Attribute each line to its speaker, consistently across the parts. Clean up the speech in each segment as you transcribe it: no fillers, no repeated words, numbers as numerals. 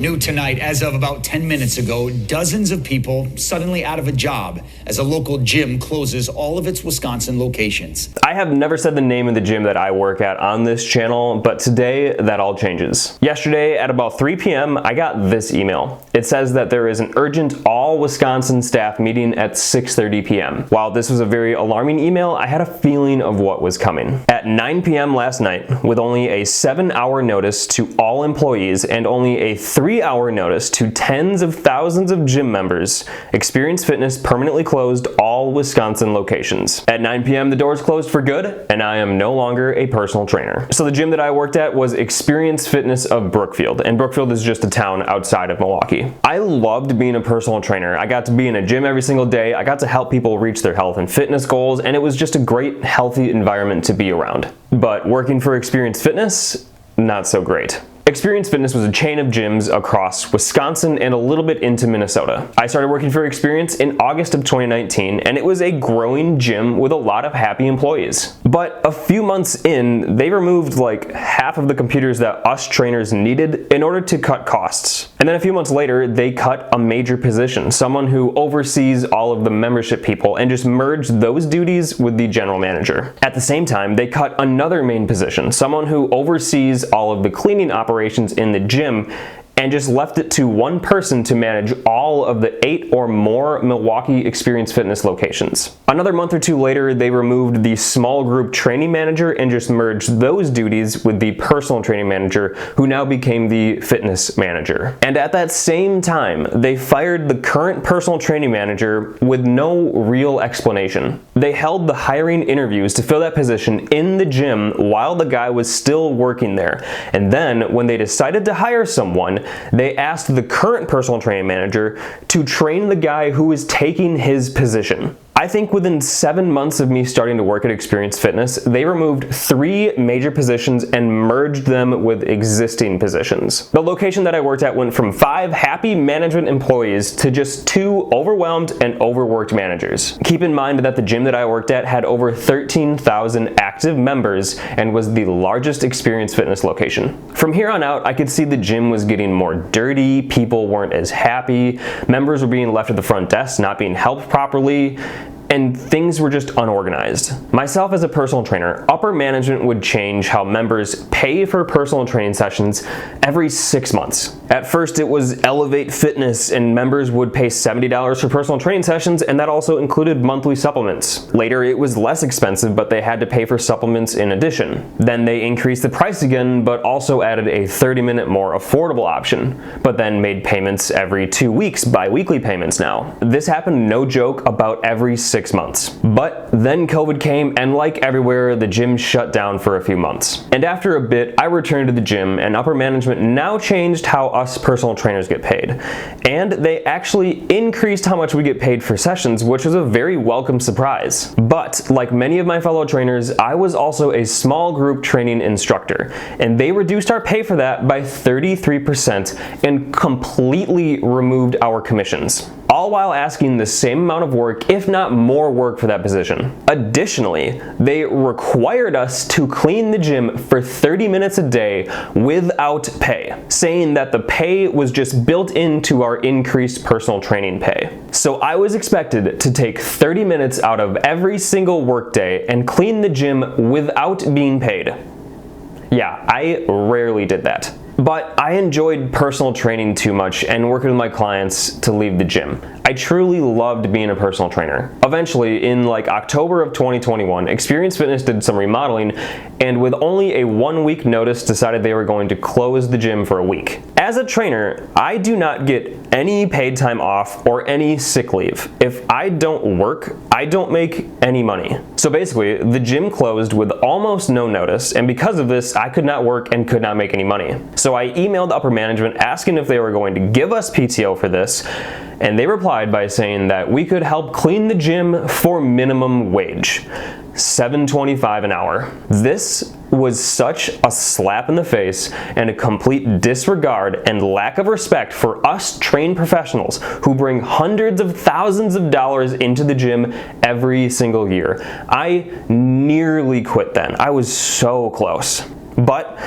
Speaker 1: New tonight, as of about 10 minutes ago, dozens of people suddenly out of a job as a local gym closes all of its Wisconsin locations.
Speaker 2: I have never said the name of the gym that I work at on this channel, but today that all changes. Yesterday at about 3 p.m., I got this email. It says that there is an urgent all Wisconsin staff meeting at 6:30 p.m. While this was a very alarming email, I had a feeling of what was coming. At 9 p.m. last night, with only a 7-hour notice to all employees and only a 3-hour notice to tens of thousands of gym members, Xperience Fitness permanently closed all Wisconsin locations. At 9 p.m. the doors closed for good, and I am no longer a personal trainer. So the gym that I worked at was Xperience Fitness of Brookfield, and Brookfield is just a town outside of Milwaukee. I loved being a personal trainer. I got to be in a gym every single day. I got to help people reach their health and fitness goals, and it was just a great, healthy environment to be around. But working for Xperience Fitness, not so great. Xperience Fitness was a chain of gyms across Wisconsin and a little bit into Minnesota. I started working for Xperience in August of 2019, and it was a growing gym with a lot of happy employees. But a few months in, they removed like half of the computers that us trainers needed in order to cut costs. And then a few months later, they cut a major position, someone who oversees all of the membership people, and just merged those duties with the general manager. At the same time, they cut another main position, someone who oversees all of the cleaning operations in the gym, and just left it to one person to manage all of the 8 or more Milwaukee Xperience Fitness locations. Another month or two later, they removed the small group training manager and just merged those duties with the personal training manager, who now became the fitness manager. And at that same time, they fired the current personal training manager with no real explanation. They held the hiring interviews to fill that position in the gym while the guy was still working there. And then when they decided to hire someone, they asked the current personal training manager to train the guy who is taking his position. I think within 7 months of me starting to work at Xperience Fitness, they removed 3 major positions and merged them with existing positions. The location that I worked at went from 5 happy management employees to just 2 overwhelmed and overworked managers. Keep in mind that the gym that I worked at had over 13,000 active members and was the largest Xperience Fitness location. From here on out, I could see the gym was getting more dirty, people weren't as happy, members were being left at the front desk not being helped properly, and things were just unorganized. Myself as a personal trainer, upper management would change how members pay for personal training sessions every 6 months. At first it was Elevate Fitness, and members would pay $70 for personal training sessions, and that also included monthly supplements. Later it was less expensive, but they had to pay for supplements in addition. Then they increased the price again, but also added a 30-minute more affordable option, but then made payments every 2 weeks, bi-weekly payments now. This happened, no joke, about every 6 months. But then COVID came, and like everywhere, the gym shut down for a few months. And after a bit, I returned to the gym, and upper management now changed how us personal trainers get paid. And they actually increased how much we get paid for sessions, which was a very welcome surprise. But like many of my fellow trainers, I was also a small group training instructor, and they reduced our pay for that by 33% and completely removed our commissions, all while asking the same amount of work, if not more work, for that position. Additionally, they required us to clean the gym for 30 minutes a day without pay, saying that the pay was just built into our increased personal training pay. So I was expected to take 30 minutes out of every single workday and clean the gym without being paid. Yeah, I rarely did that. But I enjoyed personal training too much and working with my clients to leave the gym. I truly loved being a personal trainer. Eventually, in like October of 2021, Xperience Fitness did some remodeling, and with only a 1-week notice decided they were going to close the gym for a week. As a trainer, I do not get any paid time off or any sick leave. If I don't work, I don't make any money. So basically, the gym closed with almost no notice, and because of this, I could not work and could not make any money. So I emailed upper management asking if they were going to give us PTO for this, and they replied by saying that we could help clean the gym for minimum wage, $7.25 an hour. This was such a slap in the face and a complete disregard and lack of respect for us trained professionals who bring hundreds of thousands of dollars into the gym every single year. I nearly quit then. I was so close. But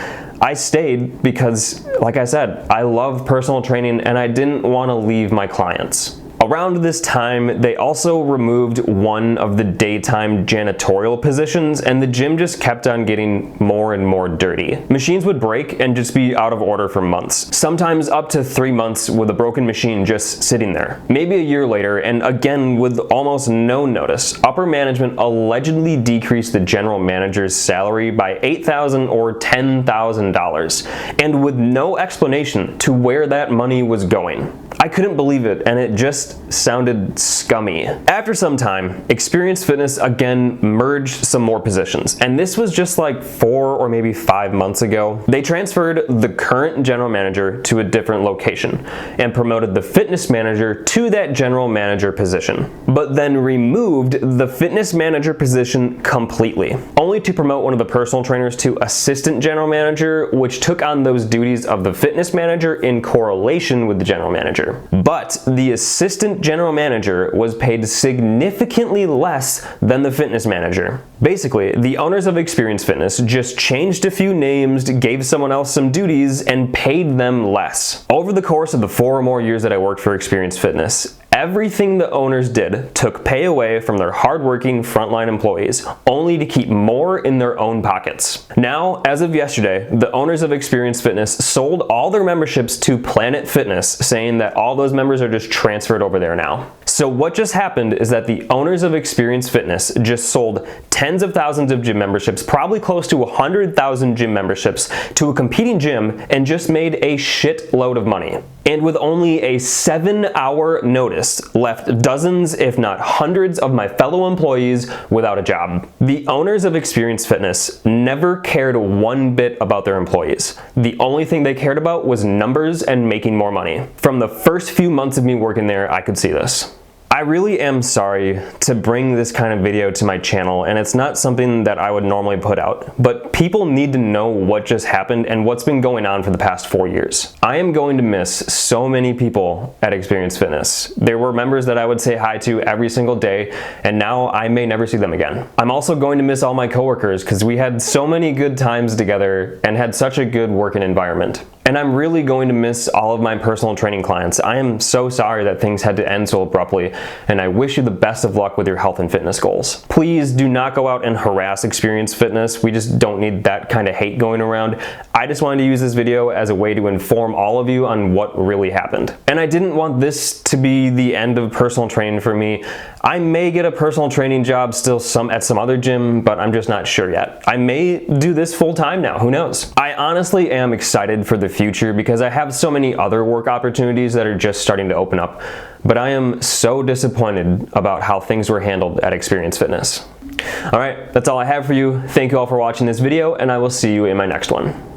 Speaker 2: I stayed because, like I said, I love personal training and I didn't want to leave my clients. Around this time, they also removed one of the daytime janitorial positions, and the gym just kept on getting more and more dirty. Machines would break and just be out of order for months, sometimes up to 3 months with a broken machine just sitting there. Maybe a year later, and again with almost no notice, upper management allegedly decreased the general manager's salary by $8,000 or $10,000, and with no explanation to where that money was going. I couldn't believe it, and it just sounded scummy. After some time, Xperience Fitness again merged some more positions, and this was just like 4 or maybe 5 months ago. They transferred the current general manager to a different location and promoted the fitness manager to that general manager position, but then removed the fitness manager position completely, only to promote one of the personal trainers to assistant general manager, which took on those duties of the fitness manager in correlation with the general manager. But the assistant general manager was paid significantly less than the fitness manager. Basically, the owners of Xperience Fitness just changed a few names, gave someone else some duties, and paid them less. Over the course of the 4 or more years that I worked for Xperience Fitness, everything the owners did took pay away from their hardworking frontline employees, only to keep more in their own pockets. Now, as of yesterday, the owners of Xperience Fitness sold all their memberships to Planet Fitness, saying that all those members are just transferred over there now. So what just happened is that the owners of Xperience Fitness just sold tens of thousands of gym memberships, probably close to 100,000 gym memberships, to a competing gym and just made a shitload of money. And with only a 7-hour notice, left dozens, if not hundreds, of my fellow employees without a job. The owners of Xperience Fitness never cared one bit about their employees. The only thing they cared about was numbers and making more money. From the first few months of me working there, I could see this. I really am sorry to bring this kind of video to my channel, and it's not something that I would normally put out, but people need to know what just happened and what's been going on for the past 4 years. I am going to miss so many people at Xperience Fitness. There were members that I would say hi to every single day, and now I may never see them again. I'm also going to miss all my coworkers because we had so many good times together and had such a good working environment. And I'm really going to miss all of my personal training clients. I am so sorry that things had to end so abruptly, and I wish you the best of luck with your health and fitness goals. Please do not go out and harass Xperience Fitness. We just don't need that kind of hate going around. I just wanted to use this video as a way to inform all of you on what really happened. And I didn't want this to be the end of personal training for me. I may get a personal training job still at some other gym, but I'm just not sure yet. I may do this full time now, who knows? I honestly am excited for the future because I have so many other work opportunities that are just starting to open up, but I am so disappointed about how things were handled at Xperience Fitness. All right, that's all I have for you. Thank you all for watching this video, and I will see you in my next one.